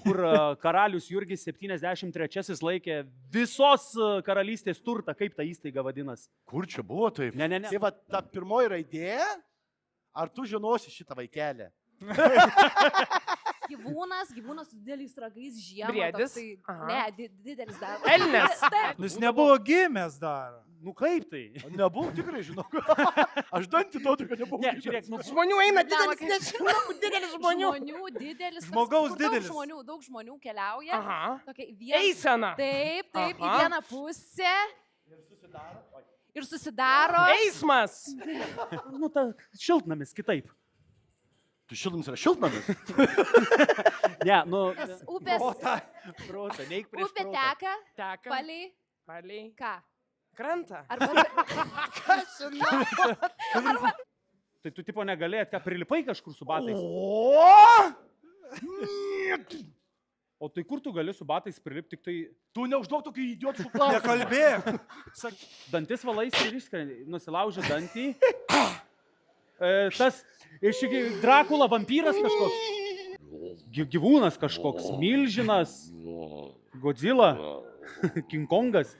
kur karalius Jurgis 73 laikė visos karalystės turtą, kaip ta įstaiga vadinasi. Kur čia buvo taip? Ne. Tai va, ta pirmoji raidė, ar tu žinosi šitą vaikelę? Gyvūnas su dideliais ragais žiemą. Briedis? Ne, didelis dar. Elnias? Jis nebuvo gimęs dar. Nu kaip tai? Nebuvo, tikrai žinau. Aš dantį duodu, kad nebuvo. Ne, žiūrėk, nu, Žmonių eina didelis, nežinau, didelis žmonių. Žmonių didelis. Žmogaus didelis. Daug žmonių keliauja. Aha. Tokia viena. Eisena. Taip, į Aha. vieną pusę. Ir susidaro. Eismas. nu ta šiltnamis kitaip. Tu šiltnamis yra šiltnamis? Ne, nu. Upės. Protą, neik prieš Upė protą. teka. Teka. Palei. Ką? Krantą. Tai tu tipo negalėjai, ką prilipai kažkur su batais. O tai kur tu gali su batais prilipti, tik tai Tu neužduok tokį idiotų klausimą. Nekalbėk. dantis valais ir išskrendi, nusilauži dantį. Tas iš Drakula vampyras kažkoks. Gyvūnas kažkoks, milžinas, Godzilla, King Kongas.